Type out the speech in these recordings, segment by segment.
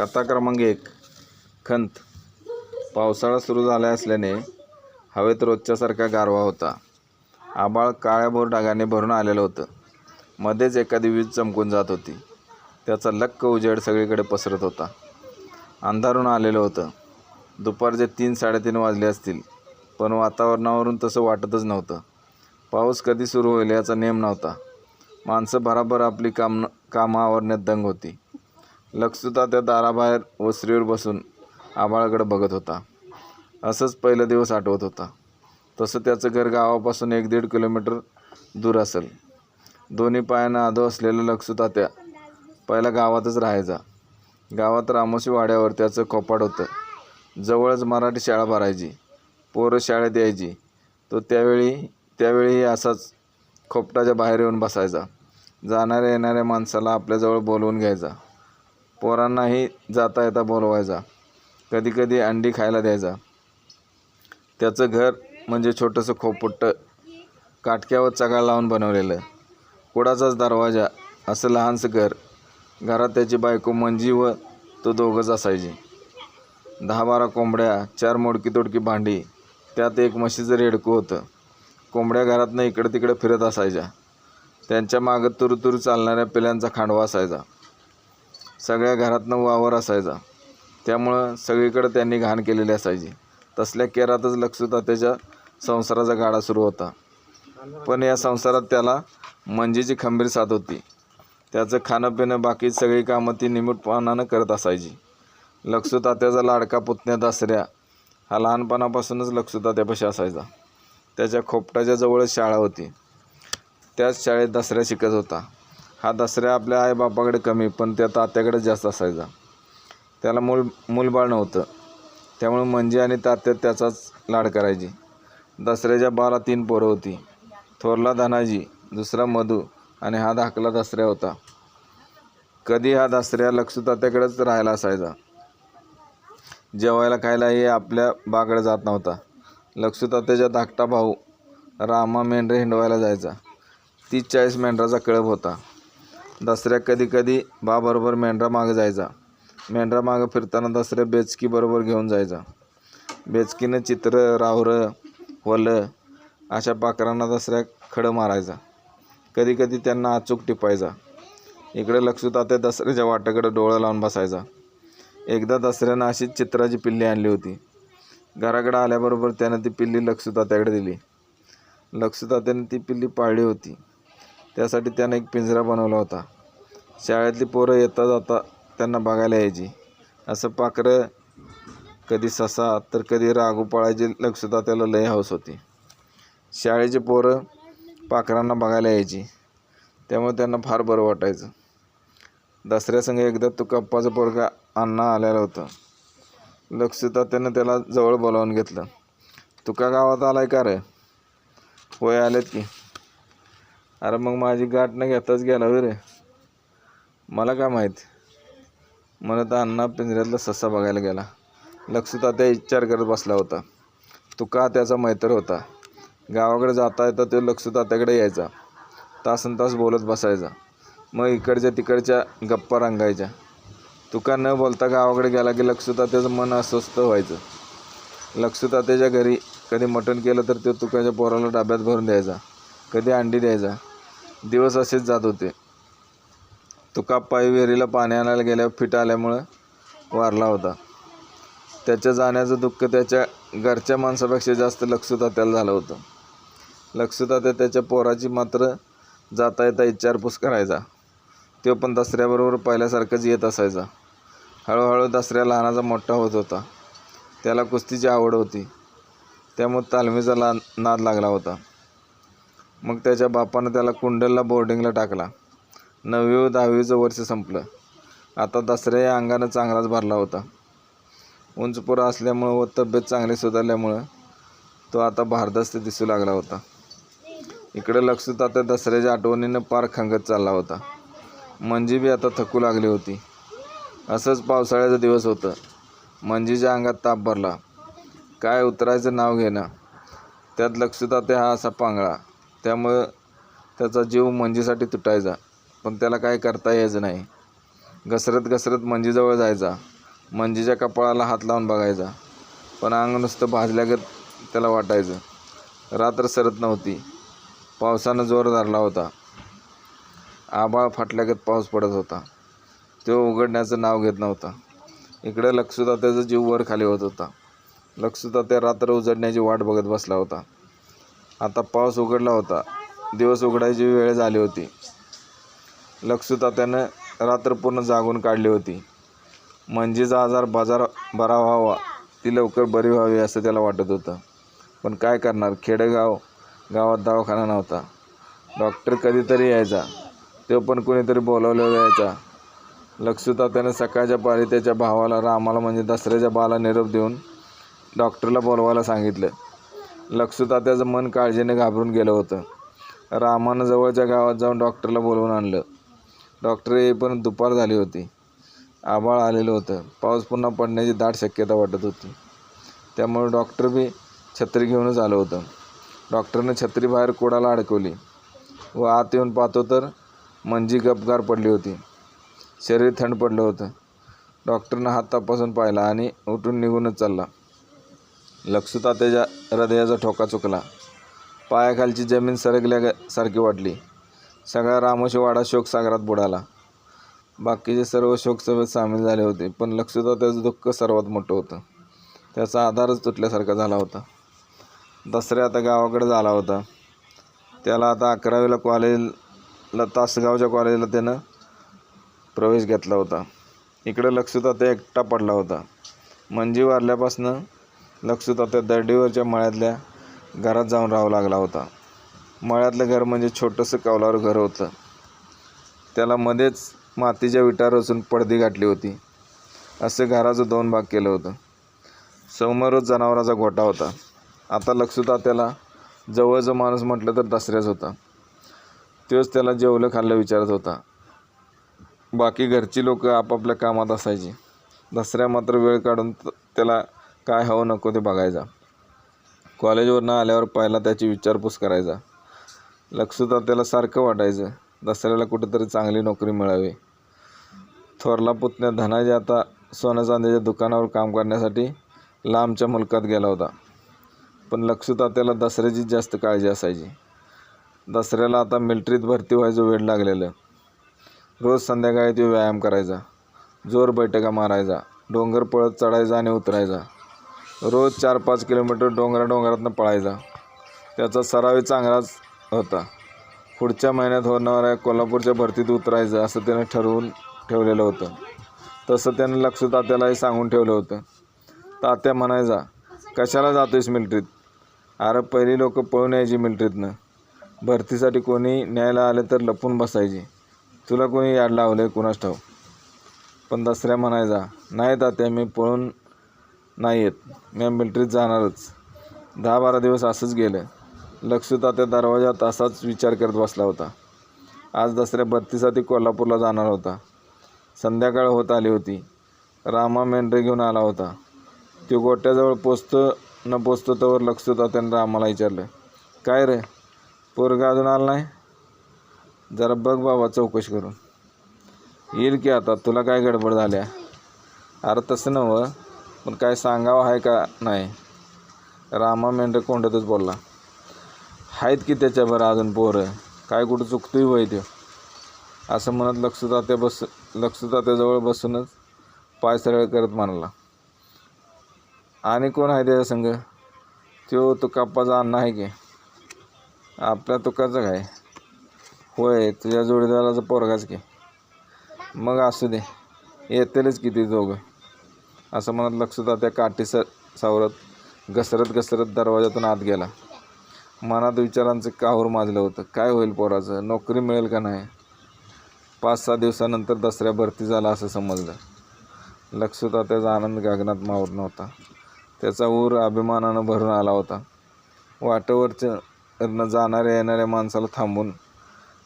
कथा क्रमांक 1. खंत. पावसाळा सुरू झाला असल्याने हवेत रोजच्यासारखा गारवा होता. आभाळ काळ्याभोर ढगाने भरून आलेलं होतं. मध्येच एखादी वीज चमकून जात होती. त्याचा लख्ख उजेड सगळीकडे पसरत होता. अंधारून आलेलं होतं. दुपारचे 3-3:30 वाजले असतील, पण वातावरणावरून तसं वाटतच नव्हतं. पाऊस कधी सुरू होईल याचा नेम नव्हता. माणसं भराभर आपली कामं आवरण्यात दंग होती. लखसुद्धा त्या दाराबाहेर वसरीवर बसून आभाळाकडे बघत होता. असंच पहिला दिवस आठवत होता. तसं त्याचं घर गावापासून 1-1.5 किलोमीटर दूर असेल. दोन्ही पायानं आधो असलेलं लखसुतात्या पहिला गावातच राहायचा. गावात रामोशी वाड्यावर त्याचं खोपाट होतं. जवळच मराठी शाळा भरायची. पोरं शाळेत यायची. तो त्यावेळीही असाच खोपटाच्या बाहेर येऊन बसायचा. जाणाऱ्या येणाऱ्या माणसाला आपल्याजवळ बोलवून घ्यायचा. पोरांनाही जाता येता बोलवायचा. कधीकधी अंडी खायला द्यायचा. त्याचं घर म्हणजे छोटंसं खोपट, काटक्यावर चगाळ लावून बनवलेलं. कुडाचाच दरवाजा असं लहानसं घर. घरात त्याची बायको मंजी व तो दोघंच असायचे. 10-12 कोंबड्या, 4 मोडकी-तोडकी भांडी, त्यात एक म्हशीचं रेडकं होतं. कोंबड्या घरातनं इकडं तिकडं फिरत असायच्या. त्यांच्या मागं तुरुतुरू चालणाऱ्या पिल्लांचा खांडवा असायचा. सगळ्या घरातनं वावर असायचा. त्यामुळं सगळीकडे त्यांनी घाण केलेली असायची. तसल्या केरातच लखसुतात्याच्या संसाराचा गाडा सुरू होता. पण या संसारात त्याला मंजीची खंबीर साथ होती. त्याचं खाणं पिणं बाकी सगळी कामं ती निमूटपणानं करत असायची. लखसुतात्याचा लाडका पुतण्या दसऱ्या हा लहानपणापासूनच लखसुतात्यापाशी असायचा. त्याच्या खोपटाच्या जवळच शाळा होती. त्याच शाळेत दसऱ्या शिकत होता. हा दसऱ्या आपल्या आईबापाकडे कमी, पण त्या तात्याकडे जास्त असायचा. त्याला मूलबाळ नव्हतं. त्यामुळे मंजी आणि तात्या त्याचाच लाड करायची. दसऱ्याच्या बाला 3 पोरं होती. थोरला धनाजी, दुसरा मधू आणि हा धाकला दसऱ्या होता. कधी हा दसऱ्या लखसुतात्याकडेच राहायला असायचा. जेवायला खायलाही आपल्या बाकडे जात नव्हता. लखसुतात्याचा धाकटा भाऊ रामा मेंढरे हिंडवायला जायचा. 30-40 मेंढराचा कळप होता. दसऱ्या कधी बाबरोबर मेंढरा मागं जायचा. मेंढरा मागं फिरताना दसऱ्या बेचकी बरोबर घेऊन जायचा. बेचकीनं चित्र, राहुरं, वलं अशा पाखरांना दसऱ्या खडं मारायचा. कधी त्यांना अचूक टिपायचा. इकडे लखसुतात्या दसऱ्याच्या वाटेकडे डोळं लावून बसायचा. एकदा दसऱ्यानं अशीच चित्राची पिल्ली आणली होती. घराकडे आल्याबरोबर त्यानं ती पिल्ली लखसुतात्याकडे दिली. लखसुतात्यानं ती पिल्ली पाळली होती. त्यासाठी त्यानं एक पिंजरा बनवला होता. शाळेतली पोरं येता जाता त्यांना बघायला यायची. असं पाखरं, कधी ससा तर कधी राघू पाळायची लखसुतात्याला लय हौस होती. शाळेची पोरं पाखरांना बघायला यायची. त्यामुळे त्यांना फार बरं वाटायचं. दसऱ्यासंग एकदा तुकाप्पाचं पोरगा अण्णा आलेलं होतं. लखसुतात्यानं त्याला जवळ बोलावून घेतलं. तुका गावात आलाय का रे? होय आलेत की. अरे मग माझी गाठ न घेताच गेला होय रे? मला काय माहीत म्हणत अण्णा पिंजऱ्यातला ससा बघायला गेला. लखसुतात्या विचार करत बसला होता. तुका त्याचा मैत्र होता. गावाकडे जाता येता तो लखसुतात्याकडे यायचा. तासनतास बोलत बसायचा. मग इकडच्या तिकडच्या गप्पा रंगायच्या. तुका न बोलता गावाकडे गेला की लखसुतात्याचं मन अस्वस्थ व्हायचं. लखसुतात्याच्या घरी कधी मटण केलं तर तो तुकाच्या पोराला डब्यात भरून द्यायचा. कधी अंडी द्यायचा. दिवस असेच जात होते. तुकाप्पा विहिरीला पाणी आणायला गेल्यावर फिट आल्यामुळं वारला होता. त्याच्या जाण्याचं दुःख त्याच्या घरच्या माणसापेक्षा जास्त लखसुतात्याला झालं होतं. लखसुतात्या त्याच्या पोराची मात्र जाता येता विचारपूस करायचा. तो पण दसऱ्याबरोबर पहिल्यासारखंच येत असायचा. हळूहळू दसऱ्या लहानाचा मोठा होत होता. त्याला कुस्तीची आवड होती. त्यामुळे तालमीचा नाद लागला होता. मग त्याच्या बापानं त्याला कुंडलला बोर्डिंगला टाकला. 9वी व 10वीचं वर्ष संपलं. आता दसऱ्या या अंगानं चांगलाच भरला होता. उंचपुरा असल्यामुळं व तब्येत चांगली सुधारल्यामुळं तो आता भारदस्त दिसू लागला होता. इकडे लखसुतात्या दसऱ्याच्या आठवणीनं पार खंगत चालला होता. मंजी बी आता थकू लागली होती. असंच पावसाळ्याचं दिवस होतं. मंजीच्या अंगात ताप भरला. काय उतरायचं नाव घेणं. त्यात लखसुतात्या हा असा पांगळा. त्यामुळं त्याचा जीव मंजीसाठी तुटायचा. पण त्याला काय करता यायचं नाही. घसरत घसरत मंजीजवळ जायचा. मंजीच्या कपाळाला हात लावून बघायचा, पण अंग नुसतं भाजल्यागत त्याला वाटायचं. रात्र सरत नव्हती. पावसानं जोर धरला होता. आभाळ फाटल्यागत पाऊस पडत होता. तो उघडण्याचं नाव घेत नव्हता. इकडे लक्षुतात्याचा जीव वर खाली होत होता. लक्षुतात्या रात्र उजडण्याची वाट बघत बसला होता. आता पाऊस उघडला होता. दिवस उघडायची वेळ झाली होती. लक्षुतात्यानं रात्र पूर्ण जागून काढली होती. मंजीचा आजार बरा व्हावा, ती लवकर बरी व्हावी असं त्याला वाटत होतं. पण काय करणार, गावात दवाखाना नव्हता. डॉक्टर कधीतरी यायचा, तो पण कुणीतरी बोलावलेला यायचा. लक्षुतात्यानं सकाळच्या पारी त्याच्या भावाला रामाला म्हणजे दसऱ्याच्या बाला निरोप देऊन डॉक्टरला बोलवायला सांगितलं. लक्षुतात्याचं मन काळजीने घाबरून गेलं होतं. रामानं जवळच्या गावात जाऊन डॉक्टरला बोलवून आणलं. डॉक्टर येईपर्यंत दुपार झाली होती. आभाळ आलेलं होतं. पाऊस पुन्हा पडण्याची दाट शक्यता वाटत होती. त्यामुळे डॉक्टर बी छत्री घेऊनच आलं होतं. डॉक्टरनं छत्री बाहेर कोडाला अडकवली व आत येऊन पाहतो तर मंजी गपगार पडली होती. शरीर थंड पडलं होतं. डॉक्टरनं हात तपासून पाहिला आणि उठून निघूनच चालला. लक्षुतात्याच्या हृदयाचा ठोका चुकला. पायाखालची जमीन सरकल्यासारखी वाटली. सगळा रामोशीवाडा शोकसागरात बुडाला. बाकीचे सर्व शोकसभेत सामील झाले होते, पण लक्षुतात्याचं दुःख सर्वात मोठं होतं. त्याचा आधारच तुटल्यासारखा झाला होता. दसऱ्या आता गावाकडे झाला होता. त्याला आता 11वीला कॉलेजला, तासगावच्या कॉलेजला त्यानं प्रवेश घेतला होता. इकडे लक्षुतात्या एकटा पडला होता. मंजी वारल्यापासनं लक्षुतात्या दरडीवरच्या मळ्यातल्या घरात जाऊन राहावं लागला होता. मळ्यातलं घर म्हणजे छोटंसं कौलारू घर होतं. त्याला मध्येच मातीच्या विटा रचून पडदी गाठली होती. असं घराचं 2 भाग केलं होतं. समोरच जनावराचा गोठा होता. आता लक्षुतात्याला जवळचा माणूस म्हटलं तर दसऱ्याच होता. तोच त्याला जेवलं खाल्लं विचारत होता. बाकी घरची लोक आपापल्या कामात असायची. दसऱ्या मात्र वेळ काढून त्याला काय हवं नको ते बघायचा. कॉलेजवरनं आल्यावर पहिला त्याची विचारपूस करायचा. लक्षुतात्याला सारखं वाटायचं दसऱ्याला कुठेतरी चांगली नोकरी मिळावी. थोरला पुतण्या धनाजी आता सोन्या चांदीच्या दुकानावर काम करण्यासाठी लांबच्या मुलकात गेला होता. पण लक्षुतात्याला दसऱ्याचीच जास्त काळजी असायची. दसऱ्याला आता मिलिटरीत भरती व्हायचं वेळ लागलेलं. रोज संध्याकाळी तो व्यायाम करायचा, जोर बैठका मारायचा, डोंगर पळत चढायचा आणि उतरायचा. रोज 4-5 किलोमीटर डोंगरातनं पळायचा. त्याचा सरावही चांगलाच होता. पुढच्या महिन्यात होणाऱ्या कोल्हापूरच्या भरतीत उतरायचं असं त्यानं ठरवून ठेवलेलं होतं. तसं त्यानं लक्षुतात्यालाही सांगून ठेवलं होतं. तात्या म्हणायचा, कशाला जातोयस मिलिटरीत? अरे पहिली लोक पळून यायची मिलिटरीतनं. भरतीसाठी कोणी न्यायला आले तर लपून बसायची. तुला कोणी याड लावलं आहे कुणास ठाऊक. पण दसऱ्या म्हणायचा, नाही तात्या, मी पळून नाही येत, मी मिलिटरीत जाणारच. 10-12 दिवस असंच गेलं. लक्षुतात्या दरवाजात असाच विचार करत बसला होता. आज दसऱ्या भरतीसाठी कोल्हापूरला जाणार होता. संध्याकाळ होत आली होती. रामा मेंढरे घेऊन आला होता. तो गोट्याजवळ पोचतो तोवर लक्षुतात्यानं रामाला विचारलं, काय रे, पोरगा अजून आला नाही? जरा बघ बाबा चौकशी करून. येईल की आता, तुला काय गडबड झाल्या? अरे तसं नव्हं, पण काय सांगावं आहे का नाही? रामा मेंढरे कोंडतच बोलला. आहेत की त्याच्याबरोबर अजून पोरं, काय कुठं चुकतोय वय त्यो, असं म्हणत लक्षुतात्याजवळ बसूनच पाय सरळ करत म्हणाला. आणि कोण आहे त्याच्या संग? त्यो तुकाप्पाचा अण्णा आहे की. आपल्या तुकाचं काय? होय, तुझ्या जोडीदाराचा पोरगाच की. मग असू दे, येतीलच किती दोघं, असं म्हणत लक्षुतात्या काठी सावरत घसरत दरवाजातून आत गेला. मनात विचारांचं काहूर माजलं होतं. काय होईल पोराचं? नोकरी मिळेल का नाही? 5-6 दिवसानंतर दसऱ्या भरती झाला असं समजलं. लक्षुतात्याचा आनंद गगनात मावत नव्हता. त्याचा ऊर अभिमानानं भरून आला होता. वाटेवरनं जाणाऱ्या येणाऱ्या माणसाला थांबून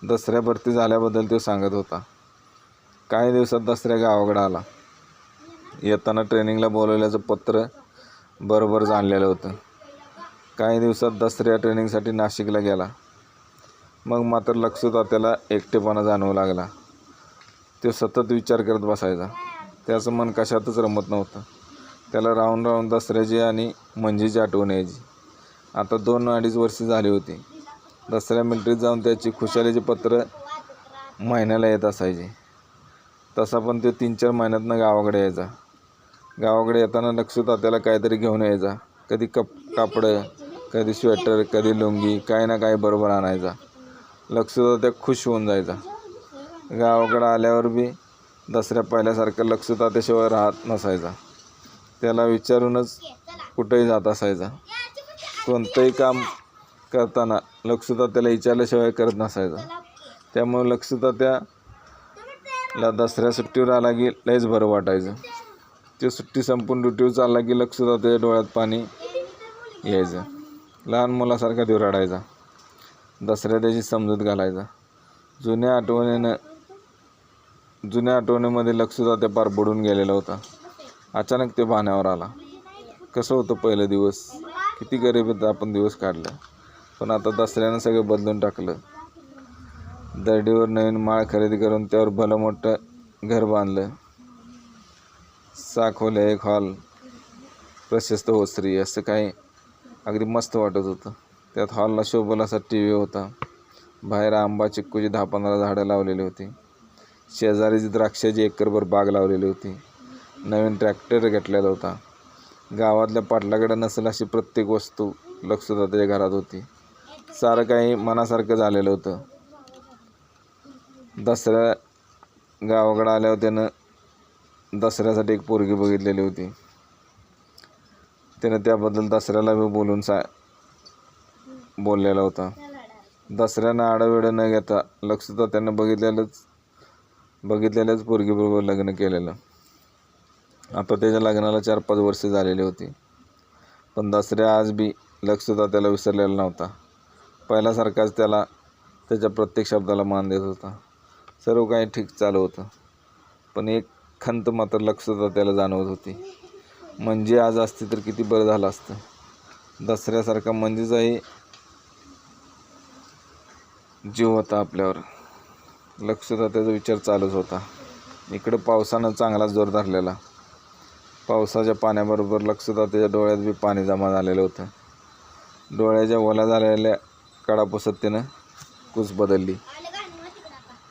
दसऱ्या भरती झाल्याबद्दल तो सांगत होता. काही दिवसात दसऱ्या गावाकडे आला. येताना ट्रेनिंगला बोलवल्याचं पत्र बरोबर जाणलेलं होतं. काही दिवसात दसऱ्या ट्रेनिंगसाठी नाशिकला गेला. मग मात्र लक्षुतात्याला एकटेपणा जाणवू लागला. तो सतत विचार करत बसायचा. त्याचं मन कशातच रमत नव्हतं. त्याला राहून राहून दसऱ्याची आणि मंजीची आठवण यायची. आता 2-2.5 वर्षे झाली होती. दसऱ्या मिलिटरीत जाऊन त्याची खुशालीची पत्र महिन्याला येत असायची. तसा पण तो 3-4 महिन्यातनं गावाकडे यायचा. गावाकडे येताना लक्षू तात्याला काहीतरी घेऊन यायचा. कधी कापडं, कधी स्वेटर, कधी लुंगी, काही ना काही बरोबर आणायचा. लक्षू तात्या खुश होऊन जायचा. गावाकडे आल्यावर बी दसऱ्या पहिल्यासारखं लक्षू तात्याशिवाय राहत नसायचा. त्याला विचारूनच कुठेही जात असायचा. कोणतंही काम करताना लक्षू तात्याला विचारल्याशिवाय करत नसायचा. त्यामुळे लक्षू तात्याला दसऱ्या सुट्टीवर आला की लयच बरं वाटायचं. ते सुट्टी संपून ड्युटीवर चालला की लक्षू तात्याच्या डोळ्यात पाणी यायचं. लहान मुलासारखा तो रडायचा. दसऱ्या त्याची समजूत घालायचा. जुन्या आठवणीमध्ये लक्षू तात्या पार बुडून गेलेला होता. अचानक ते भाण्यावर आला. कसं होतं पहिलं दिवस, किती गरिबीत आपण दिवस काढले. पण आता दसऱ्यानं सगळं बदलून टाकलं. दर्डीवर नवीन माळ खरेदी करून त्यावर भलं मोठं घर बांधलं. 6 खोल्या, 1 हॉल, प्रशस्त ओसरी, असं काही अगदी मस्त वाटत होतं. त्यात हॉलला शोभल असा TV होता. बाहेर आंबा चिक्कूची 10-15 झाडं लावलेली होती. शेजारीची द्राक्षाची एकरभर बाग लावलेली होती. नवीन ट्रॅक्टर घेतलेला होता. गावातल्या पाटलाकडे नसेल अशी प्रत्येक वस्तू लक्षू तात्याच्या घरात होती. सारं काही मनासारखं झालेलं होतं. दसऱ्या गावाकडे आल्यावर त्यानं दसऱ्यासाठी एक पोरगी बघितलेली होती. त्यानं त्याबद्दल दसऱ्याला बी बोललेला होता. दसऱ्यानं आडवेळं न घेता लक्षू तात्यानं बघितलेल्याच पोरगीबरोबर लग्न केलेलं. आता त्याच्या लग्नाला 4-5 वर्षे झालेली होती. पण दसऱ्या आज बी लक्षू तात्याला विसरलेला नव्हता. पहिल्यासारखाच त्याला त्याच्या प्रत्येक शब्दाला मान देत होता. सर्व काही ठीक चालू होतं. पण एक खंत मात्र लक्षू तात्याला जाणवत होती. म्हणजे आज असती तर किती बरं झालं असतं. दसऱ्यासारखा मंजीचाही जीव होता आपल्यावर. लक्षू तात्याचा विचार चालूच होता. इकडं पावसानं चांगलाच जोर धरलेला. पावसाच्या पाण्याबरोबर लक्षू तात्याच्या डोळ्यात बी पाणी जमा झालेलं होतं. डोळ्याच्या ओल्या झालेल्या कडा पुसत त्यानं कूस बदलली.